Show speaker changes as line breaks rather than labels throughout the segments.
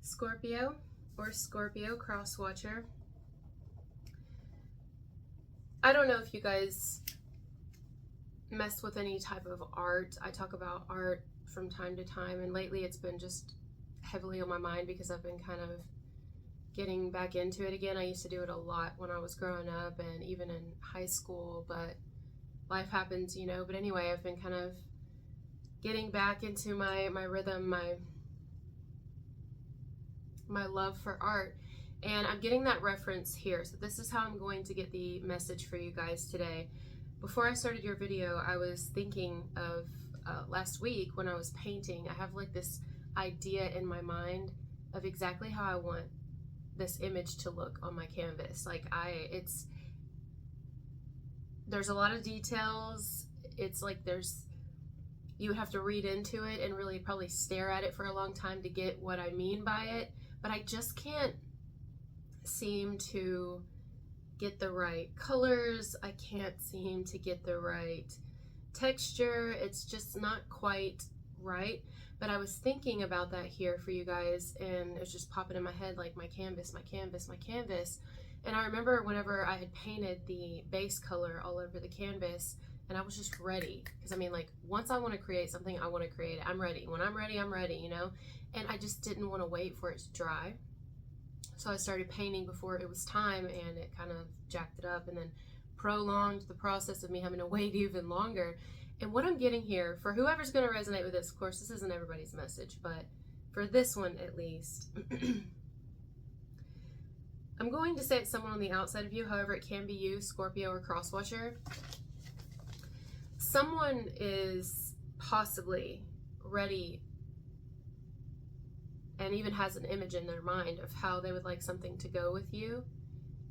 Scorpio or Scorpio cross watcher. I don't know if you guys mess with any type of art. I talk about art from time to time, and lately it's been just heavily on my mind because I've been kind of getting back into it again. I used to do it a lot when I was growing up and even in high school, but life happens, you know. But anyway, I've been kind of getting back into my rhythm, my love for art, and I'm getting that reference here. So this is how I'm going to get the message for you guys today. Before I started your video, I was thinking of last week when I was painting. I have like this idea in my mind of exactly how I want this image to look on my canvas. Like there's a lot of details. It's like you would have to read into it and really probably stare at it for a long time to get what I mean by it. But I just can't seem to get the right colors. I can't seem to get the right texture. It's just not quite right. But I was thinking about that here for you guys, and it was just popping in my head like my canvas, my canvas, my canvas. And I remember whenever I had painted the base color all over the canvas, and I was just ready. Because I mean, like, once I want to create something, I want to create it. I'm ready. When I'm ready, you know? And I just didn't want to wait for it to dry. So I started painting before it was time, and it kind of jacked it up and then prolonged the process of me having to wait even longer. And what I'm getting here, for whoever's going to resonate with this, of course, this isn't everybody's message, but for this one at least, I'm going to say it's someone on the outside of you. However, it can be you, Scorpio or crosswatcher. Someone is possibly ready and even has an image in their mind of how they would like something to go with you,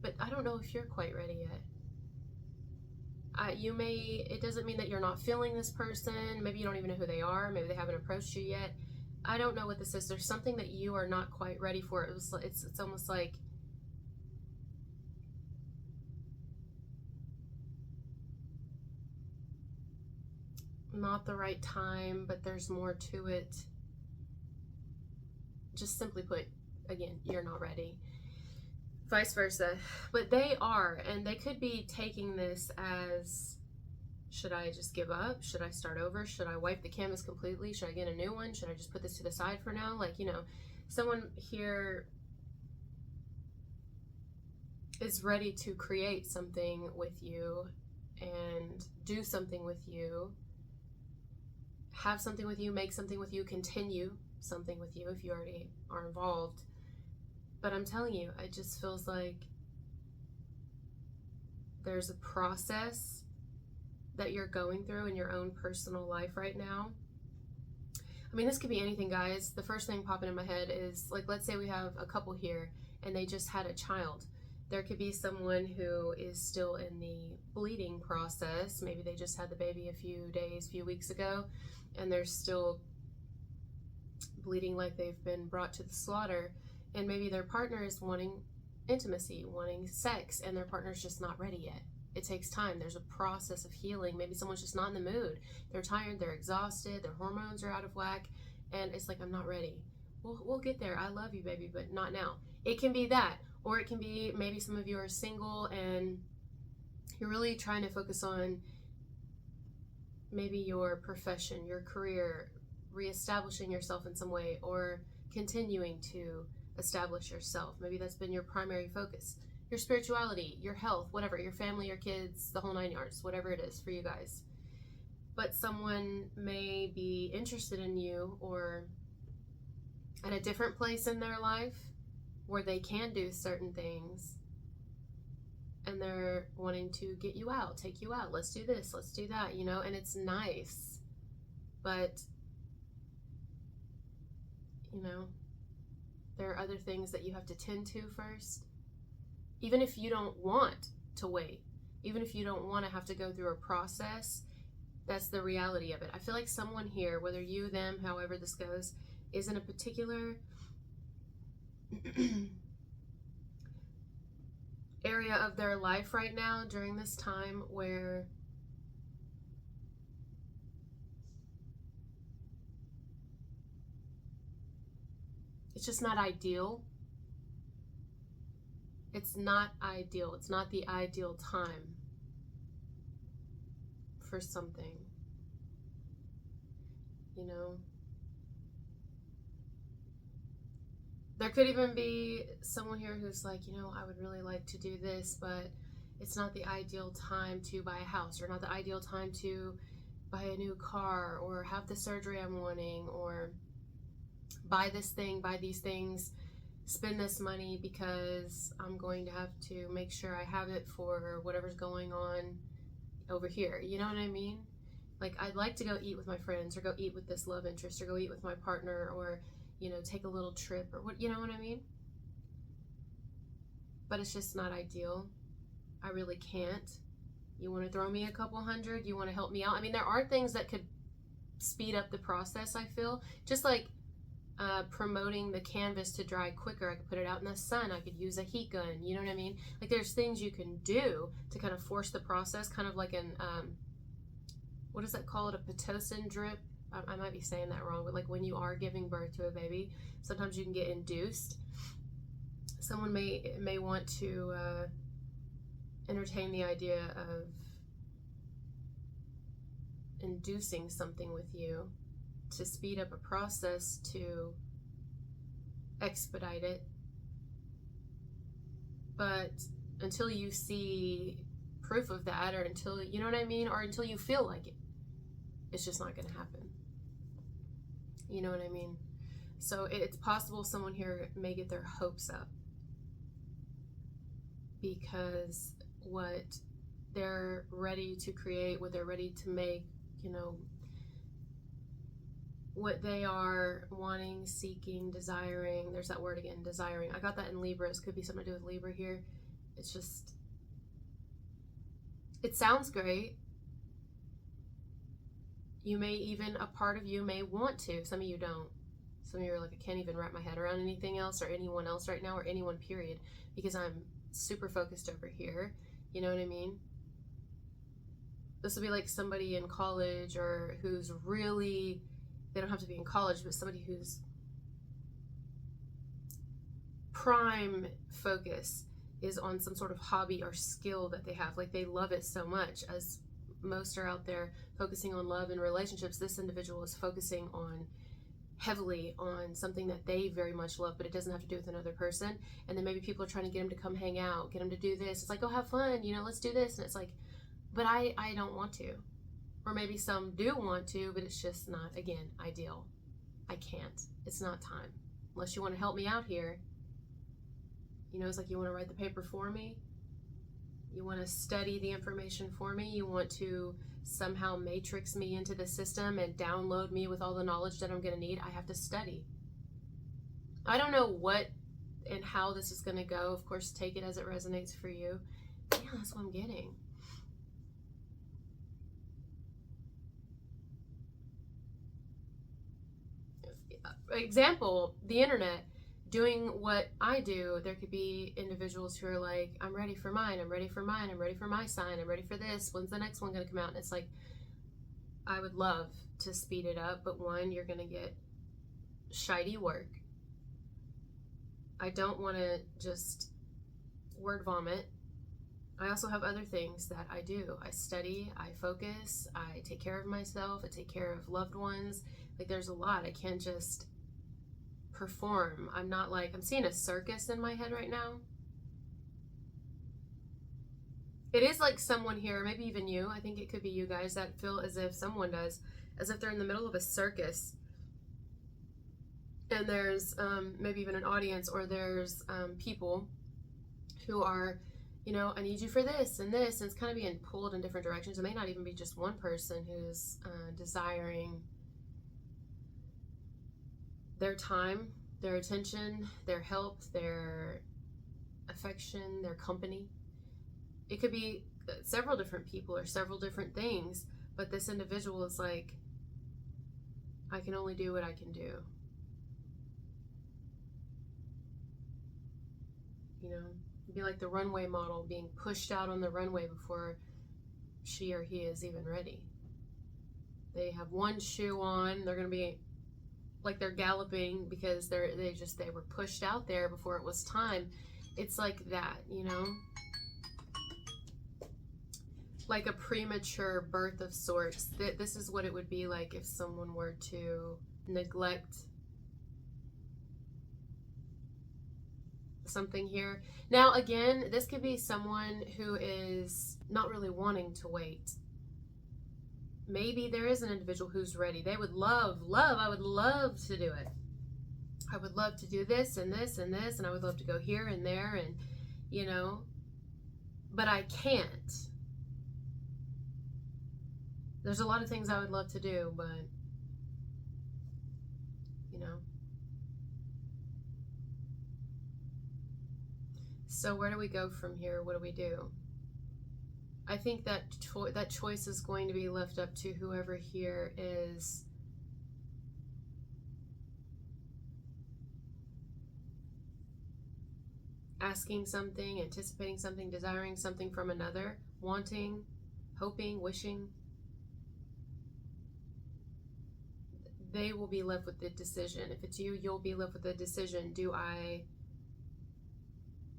but I don't know if you're quite ready yet. It doesn't mean that you're not feeling this person. Maybe you don't even know who they are. Maybe they haven't approached you yet. I don't know what this is. There's something that you are not quite ready for. It's almost like not the right time, but there's more to it. Just simply put, again, you're not ready. Vice versa. But they are, and they could be taking this as, should I just give up? Should I start over? Should I wipe the canvas completely? Should I get a new one? Should I just put this to the side for now? Like, you know, someone here is ready to create something with you and do something with you, have something with you, make something with you, continue something with you if you already are involved. But I'm telling you, it just feels like there's a process that you're going through in your own personal life right now. I mean, this could be anything, guys. The first thing popping in my head is, like, let's say we have a couple here and they just had a child. There could be someone who is still in the bleeding process. Maybe they just had the baby a few weeks ago, and they're still bleeding like they've been brought to the slaughter. And maybe their partner is wanting intimacy, wanting sex, and their partner's just not ready yet. It takes time. There's a process of healing. Maybe someone's just not in the mood. They're tired, they're exhausted, their hormones are out of whack, and it's like, I'm not ready. We'll get there. I love you, baby, but not now. It can be that, or it can be maybe some of you are single and you're really trying to focus on maybe your profession, your career, reestablishing yourself in some way, or continuing to establish yourself. Maybe that's been your primary focus. Your spirituality, your health, whatever, your family, your kids, the whole 9 yards, whatever it is for you guys. But someone may be interested in you or at a different place in their life where they can do certain things, and they're wanting to get you out, take you out, let's do this, let's do that, you know, and it's nice, but you know, there are other things that you have to tend to first. Even if you don't want to wait, even if you don't want to have to go through a process, that's the reality of it. I feel like someone here, whether you, them, however this goes, is in a particular area of their life right now during this time where It's just not ideal. It's not ideal. It's not the ideal time for something, you know. There could even be someone here who's like, you know, I would really like to do this, but it's not the ideal time to buy a house, or not the ideal time to buy a new car, or have the surgery I'm wanting, or buy this thing, buy these things, spend this money, because I'm going to have to make sure I have it for whatever's going on over here. You know what I mean? Like, I'd like to go eat with my friends, or go eat with this love interest, or go eat with my partner, or, you know, take a little trip, or what, you know what I mean? But it's just not ideal. I really can't. You want to throw me a couple hundred? You want to help me out? I mean, there are things that could speed up the process, I feel. Just like promoting the canvas to dry quicker. I could put it out in the sun. I could use a heat gun. You know what I mean? Like, there's things you can do to kind of force the process, kind of like an, what is that called? A Pitocin drip? I might be saying that wrong, but like when you are giving birth to a baby, sometimes you can get induced. Someone may want to entertain the idea of inducing something with you to speed up a process, to expedite it. But until you see proof of that, or until, you know what I mean, or until you feel like it, it's just not going to happen. You know what I mean? So it's possible someone here may get their hopes up because what they're ready to create, what they're ready to make, you know, what they are wanting, seeking, desiring. There's that word again, desiring. I got that in Libra. It could be something to do with Libra here. It's just, it sounds great. You may even, a part of you may want to. Some of you don't. Some of you are like, I can't even wrap my head around anything else or anyone else right now, or anyone period, because I'm super focused over here. You know what I mean? This will be like somebody in college, or who's really, they don't have to be in college, but somebody who's prime focus is on some sort of hobby or skill that they have. Like, they love it so much. As most are out there focusing on love and relationships, this individual is focusing on heavily on something that they very much love, but it doesn't have to do with another person. And then maybe people are trying to get them to come hang out, get them to do this. It's like, oh, have fun, you know, let's do this. And it's like, but I don't want to. Or maybe some do want to, but it's just not, again, ideal. I can't. It's not time. Unless you want to help me out here. You know, it's like, you want to write the paper for me. You want to study the information for me. You want to somehow matrix me into the system and download me with all the knowledge that I'm going to need. I have to study. I don't know what and how this is going to go. Of course, take it as it resonates for you. Yeah, that's what I'm getting. Example, the internet. Doing what I do, there could be individuals who are like, I'm ready for mine, I'm ready for mine, I'm ready for my sign, I'm ready for this, when's the next one going to come out? And it's like, I would love to speed it up, but one, you're going to get shitey work. I don't want to just word vomit. I also have other things that I do. I study, I focus, I take care of myself, I take care of loved ones. Like, there's a lot. I can't just perform. I'm not like, I'm seeing a circus in my head right now. It is like someone here, maybe even you, I think it could be you guys, that feel as if someone does, as if they're in the middle of a circus, and there's maybe even an audience, or there's people who are, you know, I need you for this and this, and it's kind of being pulled in different directions. It may not even be just one person who's desiring their time, their attention, their help, their affection, their company. It could be several different people or several different things, but this individual is like, I can only do what I can do. You know, it'd be like the runway model being pushed out on the runway before she or he is even ready. They have one shoe on, they're going to be like they're galloping because they were pushed out there before it was time. It's like that, you know, like a premature birth of sorts. This is what it would be like if someone were to neglect something here. Now again, this could be someone who is not really wanting to wait. Maybe there is an individual who's ready. They would love, I would love to do it. I would love to do this and this and this, and I would love to go here and there, and, you know, but I can't. There's a lot of things I would love to do, but, you know. So where do we go from here? What do we do? I think that that choice is going to be left up to whoever here is asking something, anticipating something, desiring something from another, wanting, hoping, wishing. They will be left with the decision. If it's you, you'll be left with the decision. Do I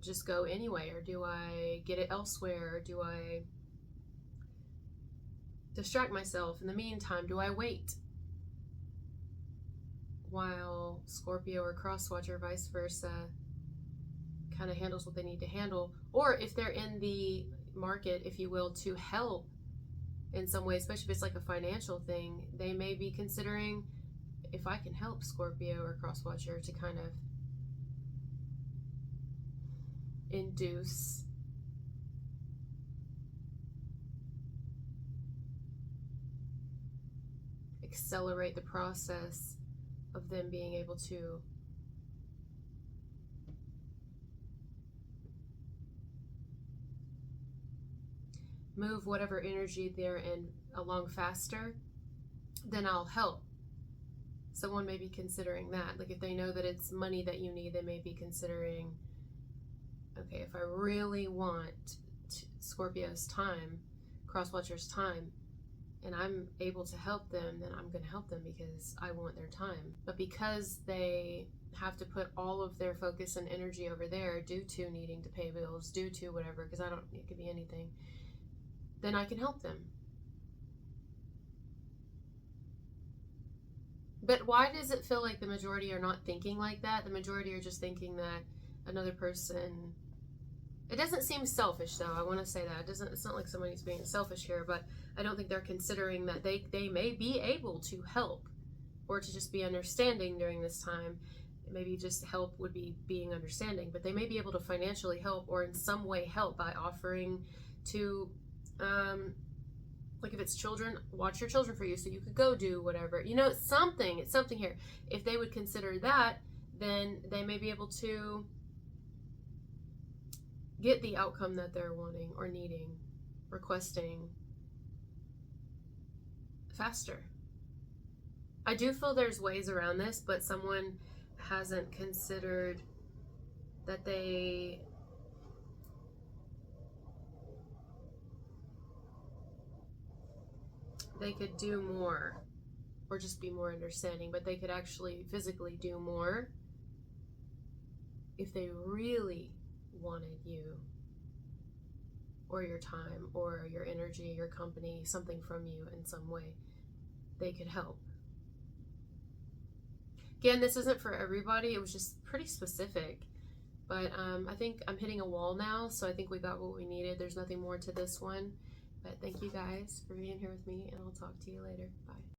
just go anyway, or do I get it elsewhere, or do I distract myself in the meantime? Do I wait while Scorpio or Crosswatcher, vice versa, kind of handles what they need to handle? Or if they're in the market, if you will, to help in some way, especially if it's like a financial thing, they may be considering, if I can help Scorpio or Crosswatcher to kind of induce accelerate the process of them being able to move whatever energy they're in along faster, then I'll help. Someone may be considering that. Like if they know that it's money that you need, they may be considering, okay, if I really want Scorpio's time, Crosswatcher's time, and I'm able to help them, then I'm going to help them because I want their time. But because they have to put all of their focus and energy over there due to needing to pay bills, due to whatever, because it could be anything, then I can help them. But why does it feel like the majority are not thinking like that? The majority are just thinking that another person... It doesn't seem selfish, though. I want to say that. It's not like somebody's being selfish here, but I don't think they're considering that they may be able to help or to just be understanding during this time. Maybe just help would be being understanding, but they may be able to financially help or in some way help by offering to, like if it's children, watch your children for you so you could go do whatever. You know, it's something here. If they would consider that, then they may be able to get the outcome that they're wanting or needing, requesting faster. I do feel there's ways around this, but someone hasn't considered that they could do more or just be more understanding, but they could actually physically do more if they really wanted you or your time or your energy, your company, something from you in some way. They could help. Again, this isn't for everybody. It was just pretty specific. But I think I'm hitting a wall now, so I think we got what we needed. There's nothing more to this one. But thank you guys for being here with me, and I'll talk to you later. Bye.